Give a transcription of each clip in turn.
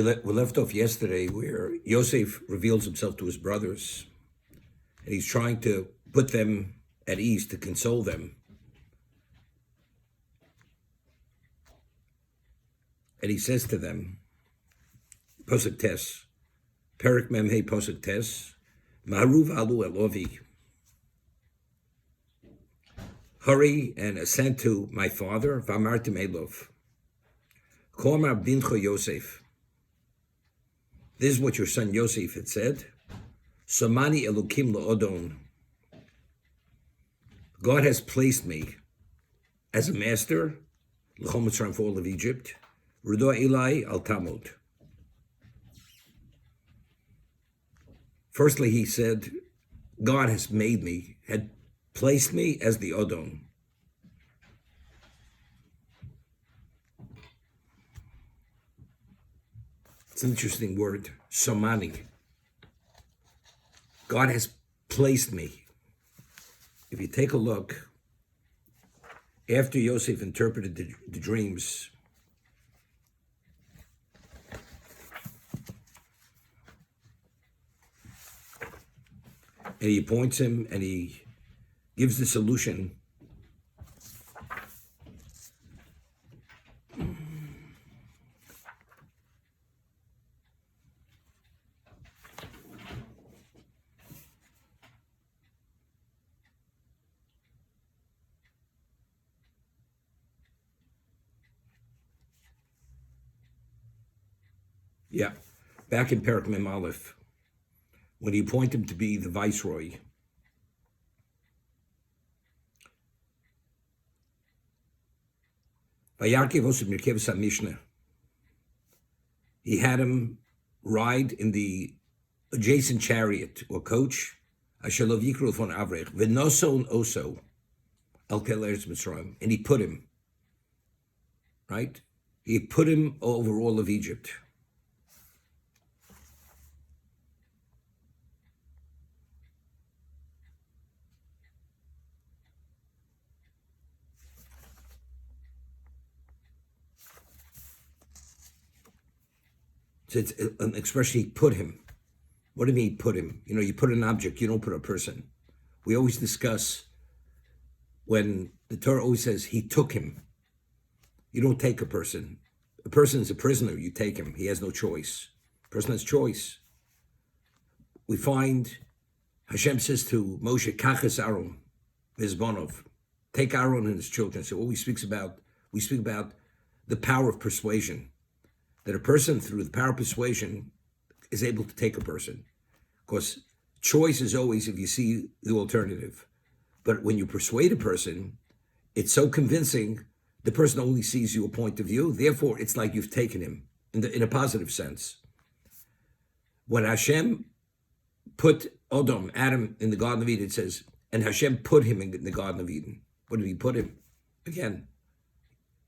We left off yesterday where Yosef reveals himself to his brothers, and he's trying to put them at ease, to console them. And he says to them, Posuk Tes, Perik Memhe Posuk Tes, Maharuv Alu Elovi. Hurry and ascend to my father, Vamartim Elov. Komar Bincho Yosef. This is what your son Yosef had said. Somani Elokim Lo'odon. God has placed me as a master, L'chol Mitzrayim, for all of Egypt. Rudo Eli al Tamud. Firstly, he said, God has made me, had placed me as the Odon. It's an interesting word, Somani. God has placed me. If you take a look, after Yosef interpreted the dreams, and he appoints him and he gives the solution. Yeah, back in Perak Mem Aleph, when he appointed him to be the viceroy, he had him ride in the adjacent chariot or coach, and he put him, right? He put him over all of Egypt. So it's an expression, he put him. What do you mean put him? You know, you put an object, you don't put a person. We always discuss when the Torah always says he took him. You don't take a person. A person is a prisoner, you take him. He has no choice. A person has choice. We find Hashem says to Moshe, Kachas Aaron, Mizbonov, take Aaron and his children. So what we speak about the power of persuasion. That a person, through the power of persuasion, is able to take a person. Because choice is always if you see the alternative. But when you persuade a person, it's so convincing, the person only sees your point of view. Therefore, it's like you've taken him in a positive sense. When Hashem put Adam, in the Garden of Eden, it says, and Hashem put him in the Garden of Eden. What did he put him? Again,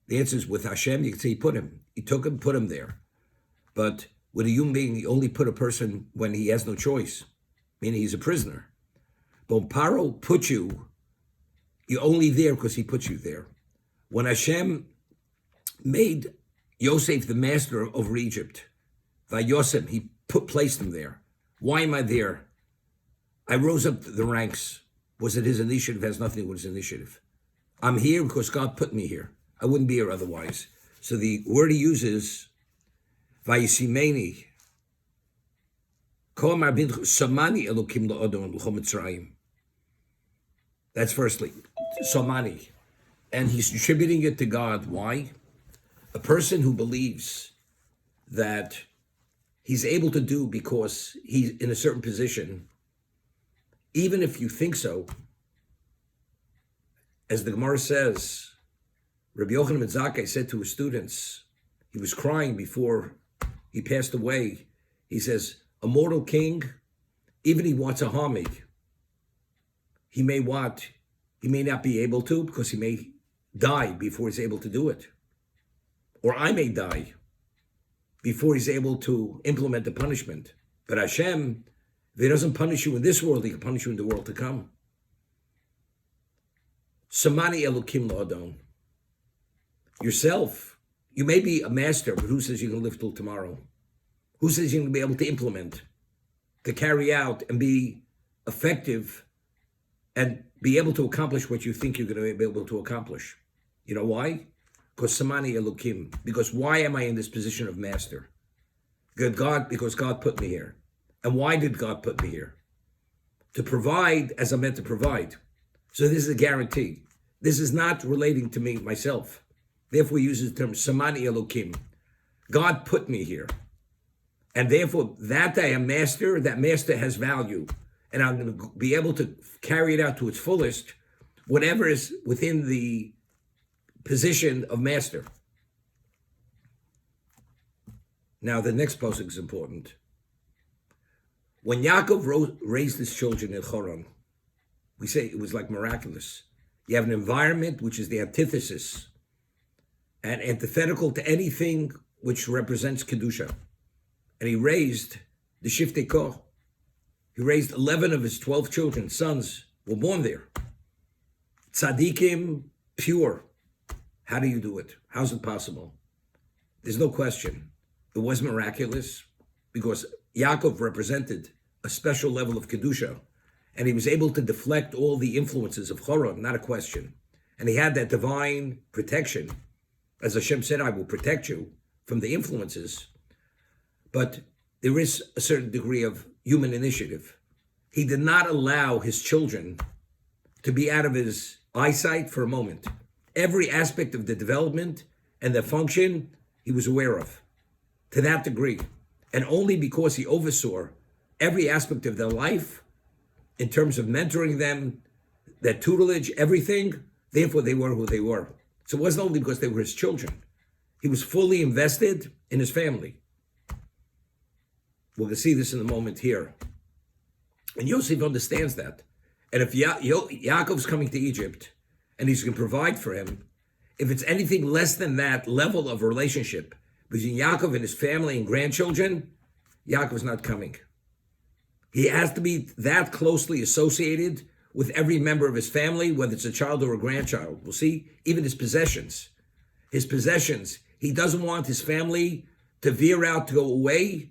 the answer is with Hashem, you can say he put him. He took him, put him there. But with a human being, you only put a person when he has no choice, meaning he's a prisoner. But when Paro put you, you're only there because he put you there. When Hashem made Yosef the master over Egypt, Vayosem, he placed him there. Why am I there? I rose up the ranks. Was it his initiative? It has nothing to do with his initiative. I'm here because God put me here. I wouldn't be here otherwise. So the word he uses, Vayisimeni, Samani Elokim Lo'odon L'chol Mitzrayim. That's firstly, Samani. And he's attributing it to God. Why? A person who believes that he's able to do because he's in a certain position, even if you think so, as the Gemara says, Rabbi Yochanan ben Zakkai said to his students, he was crying before he passed away. He says, a mortal king, even he wants a homage, he may not be able to because he may die before he's able to do it. Or I may die before he's able to implement the punishment. But Hashem, if he doesn't punish you in this world, he can punish you in the world to come. Samani Elokim Lo'odon. Yourself, you may be a master, but who says you can live till tomorrow? Who says you're going to be able to implement, to carry out, and be effective, and be able to accomplish what you think you're going to be able to accomplish? You know why? Because Samani Elokim. Because why am I in this position of master? Because God put me here. And why did God put me here? To provide as I'm meant to provide. So this is a guarantee. This is not relating to me, myself. Therefore, he uses the term Samani Elokim. God put me here. And therefore, that I am master, that master has value. And I'm going to be able to carry it out to its fullest, whatever is within the position of master. Now, the next pasuk is important. When Yaakov raised his children in Choron, we say it was like miraculous. You have an environment which is the antithesis and antithetical to anything which represents Kedusha. And he raised the Shiftei Koh. He raised 11 of his 12 children, sons, were born there. Tzaddikim, pure. How do you do it? How's it possible? There's no question. It was miraculous because Yaakov represented a special level of Kedusha, and he was able to deflect all the influences of Choron, not a question. And he had that divine protection. As Hashem said, I will protect you from the influences. But there is a certain degree of human initiative. He did not allow his children to be out of his eyesight for a moment. Every aspect of the development and the function he was aware of, to that degree. And only because he oversaw every aspect of their life, in terms of mentoring them, their tutelage, everything, therefore they were who they were. So it wasn't only because they were his children. He was fully invested in his family. We're going to see this in a moment here. And Yosef understands that. And if Yaakov's coming to Egypt and he's going to provide for him, if it's anything less than that level of relationship between Yaakov and his family and grandchildren, Yaakov's not coming. He has to be that closely associated with every member of his family, whether it's a child or a grandchild. We'll see, even his possessions. His possessions, he doesn't want his family to veer out, to go away.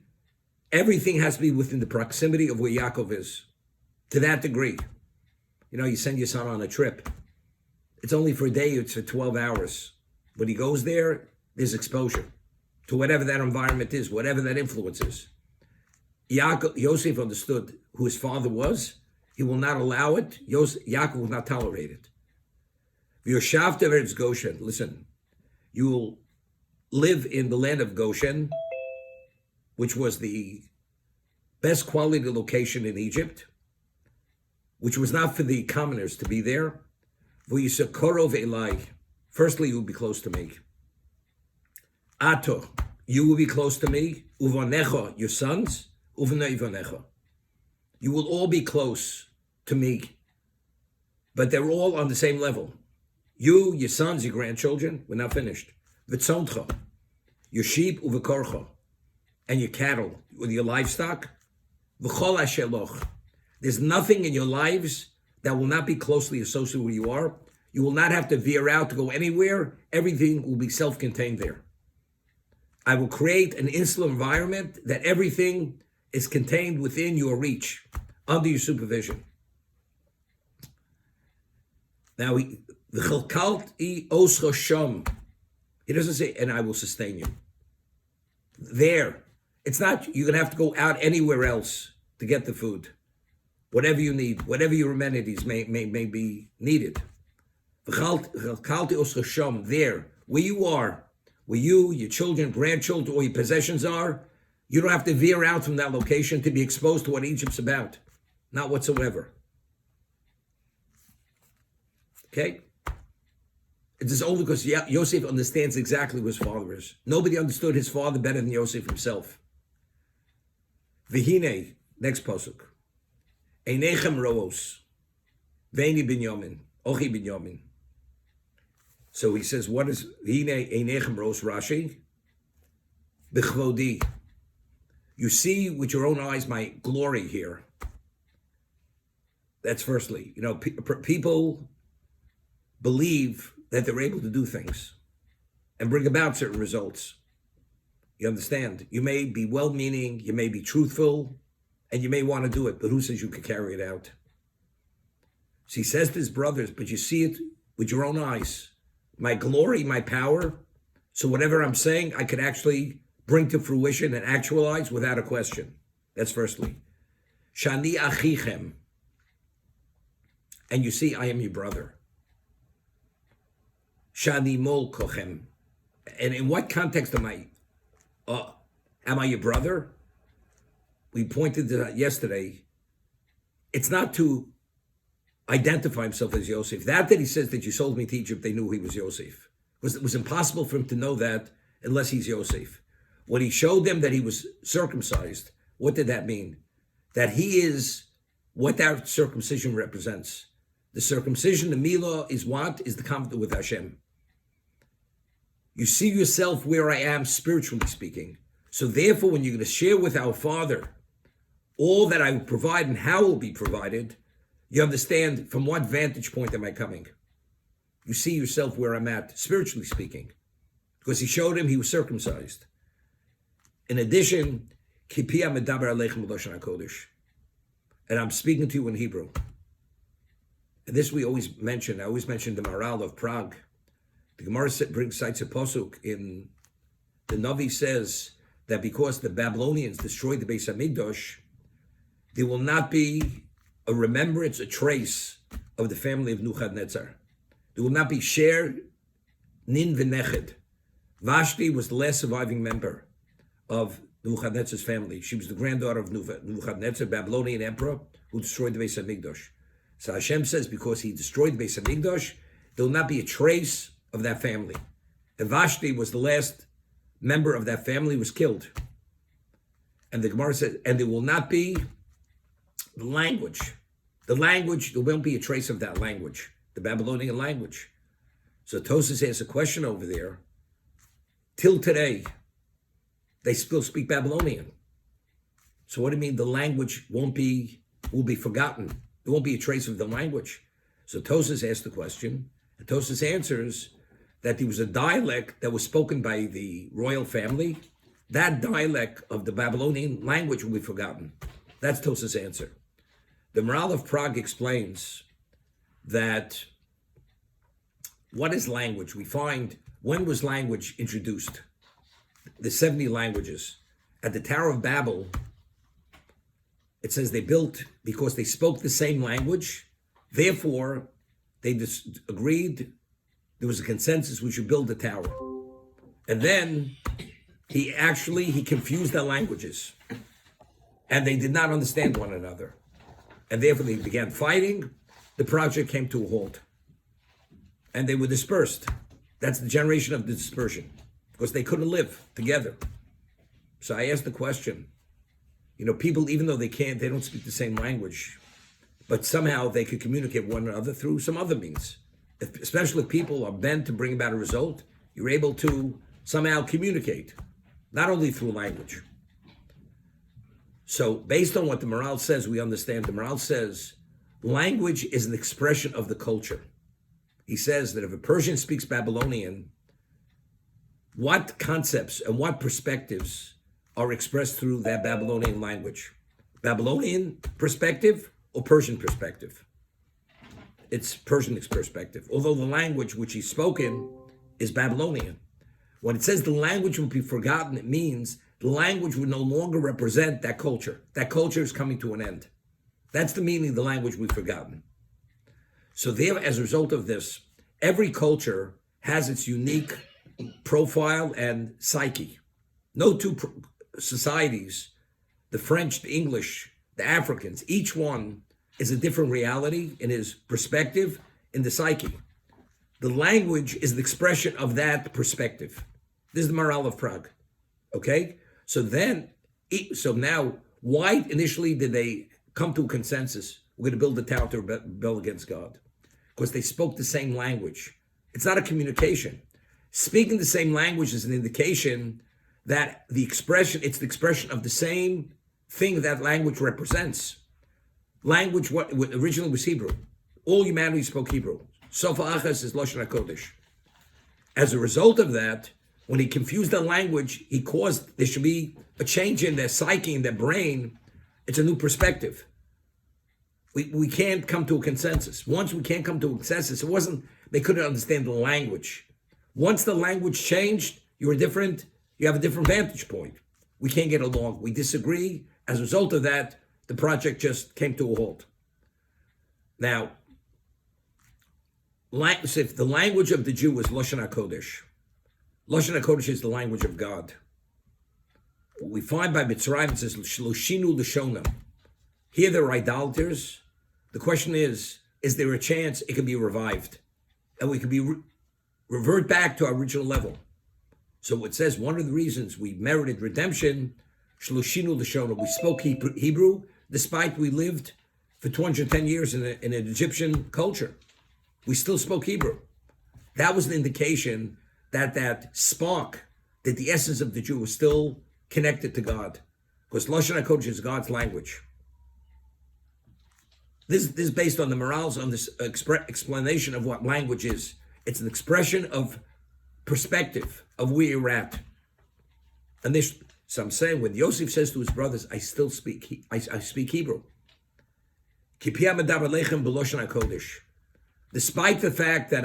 Everything has to be within the proximity of where Yaakov is, to that degree. You know, you send your son on a trip. It's only for a day, it's for 12 hours. When he goes there, there's exposure to whatever that environment is, whatever that influence is. Yosef understood who his father was. He will not allow it. Yaakov will not tolerate it. V'yoshavta v'eretz Goshen. Listen, you will live in the land of Goshen, which was the best quality location in Egypt, which was not for the commoners to be there. V'yisakorov elai. Firstly, you will be close to me. Ato, you will be close to me. Uvanecha, your sons. Uvnei vanecha. You will all be close to me, but they're all on the same level. You, your sons, your grandchildren, we're not finished. V'tzoncha, your sheep, uvekorcha, and your cattle, with your livestock. V'chol asheloch. There's nothing in your lives that will not be closely associated with where you are. You will not have to veer out to go anywhere. Everything will be self-contained there. I will create an insular environment that everything is contained within your reach, under your supervision. Now, the chalkalti oscha sham. He doesn't say, and I will sustain you. There. It's not, you're going to have to go out anywhere else to get the food. Whatever you need, whatever your amenities may be needed. Chalkalti oscha sham. There, where you are, where you, your children, grandchildren, or your possessions are, you don't have to veer out from that location to be exposed to what Egypt's about. Not whatsoever. Okay? It is only because Yosef understands exactly who his father is. Nobody understood his father better than Yosef himself. V'hine, next pasuk. Einechem roos. Veini binyamin. Ochi binyamin. So he says, what is V'hine einechem roos, Rashi? B'chvodi. You see with your own eyes my glory here. That's firstly. You know, people believe that they're able to do things and bring about certain results. You understand? You may be well-meaning, you may be truthful, and you may want to do it, but who says you could carry it out? So he says to his brothers, but you see it with your own eyes. My glory, my power. So whatever I'm saying, I could actually bring to fruition and actualize without a question. That's firstly. Shani achichem. And you see, I am your brother. Shani mol kochem. And in what context am I? Am I your brother? We pointed to that yesterday. It's not to identify himself as Yosef. That he says that you sold me to Egypt, they knew he was Yosef. It was impossible for him to know that unless he's Yosef. When he showed them that he was circumcised, what did that mean? That he is what that circumcision represents. The circumcision, the milah, is what? Is the conflict with Hashem. You see yourself where I am, spiritually speaking. So therefore, when you're going to share with our Father all that I will provide and how it will be provided, you understand from what vantage point am I coming. You see yourself where I'm at, spiritually speaking. Because he showed him he was circumcised. In addition, and I'm speaking to you in Hebrew. And this we always mention. I always mention the Maharal of Prague. The Gemara cites a posuk in the Navi says that because the Babylonians destroyed the Beis Hamikdash, there will not be a remembrance, a trace of the family of Nebuchadnezzar. There will not be Sher, Nin, V'Neched. Vashti was the last surviving member of Nebuchadnezzar's family. She was the granddaughter of Nebuchadnezzar, Babylonian emperor, who destroyed the Beis Hamikdash. So Hashem says because he destroyed the Beis Hamikdash, there will not be a trace of that family. And Vashti was the last member of that family, was killed. And the Gemara says, and there will not be the language. The language, there won't be a trace of that language, the Babylonian language. So Tosas asks a question over there. Till today, they still speak Babylonian. So what do you mean the language will be forgotten? There won't be a trace of the language. So Tosas asked the question, and Tosas answers that there was a dialect that was spoken by the royal family. That dialect of the Babylonian language will be forgotten. That's Tosas' answer. The Maharal of Prague explains that what is language? We find, when was language introduced? The 70 languages. At the Tower of Babel, it says they built because they spoke the same language. Therefore, they agreed, there was a consensus, we should build a tower. And then he confused their languages. And they did not understand one another. And therefore they began fighting. The project came to a halt. And they were dispersed. That's the generation of the dispersion. Because they couldn't live together. So I asked the question, people, even though they don't speak the same language, but somehow they could communicate with one another through some other means. Especially if people are bent to bring about a result, you're able to somehow communicate, not only through language. So based on what the Maharal says, we understand the Maharal says language is an expression of the culture. He says that if a Persian speaks Babylonian, what concepts and what perspectives are expressed through that Babylonian language? Babylonian perspective or Persian perspective? It's Persian perspective, although the language which he's spoken is Babylonian. When it says the language will be forgotten, it means the language would no longer represent that culture. That culture is coming to an end. That's the meaning of the language we've forgotten. So there, as a result of this, every culture has its unique profile and psyche. No two societies, the French, the English, the Africans, each one is a different reality in his perspective, in the psyche. The language is the expression of that perspective. This is the Maharal of Prague. Okay? So now, why initially did they come to a consensus? We're going to build a tower to rebel against God. Because they spoke the same language. It's not a communication. Speaking the same language is an indication that it's the expression of the same thing that language represents. Language, what originally was Hebrew. All humanity spoke Hebrew. Sofa Achas is Lashon HaKodesh. As a result of that, When he confused their language, he caused there should be a change in their psyche, in their brain. It's a new perspective. We can't come to a consensus. Once we can't come to a consensus, they couldn't understand the language. Once the language changed, you have a different vantage point. We can't get along. We disagree. As a result of that, the project just came to a halt. Now, if the language of the Jew is Lashon HaKodesh, Lashon HaKodesh is the language of God. What we find by Mitzrayim, it says, Shloshinu Lashonam. Here there are idolaters. The question is there a chance it can be revived? And we can be revert back to our original level. So it says one of the reasons we merited redemption, Shloshinu Lashonam, we spoke Hebrew, despite we lived for 210 years in an Egyptian culture. We still spoke Hebrew. That was an indication that spark, that the essence of the Jew was still connected to God. Because Lashon HaKodesh is God's language. This is based on the morals, on this explanation of what language is. It's an expression of perspective of where you're at. And this, so I'm saying, when Yosef says to his brothers, I speak Hebrew. Despite the fact that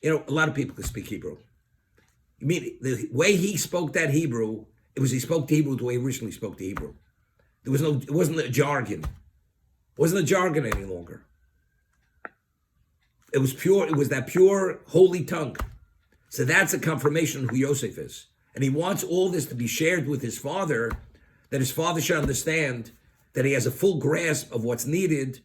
a lot of people can speak Hebrew. You mean the way he spoke that Hebrew, he spoke the Hebrew the way he originally spoke the Hebrew. It wasn't a jargon. It wasn't a jargon any longer. It was pure, it was that pure, holy tongue. So that's a confirmation of who Yosef is. And he wants all this to be shared with his father, that his father should understand that he has a full grasp of what's needed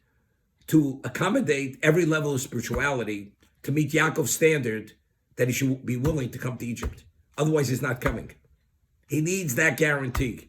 to accommodate every level of spirituality to meet Yaakov's standard, that he should be willing to come to Egypt. Otherwise, he's not coming. He needs that guarantee.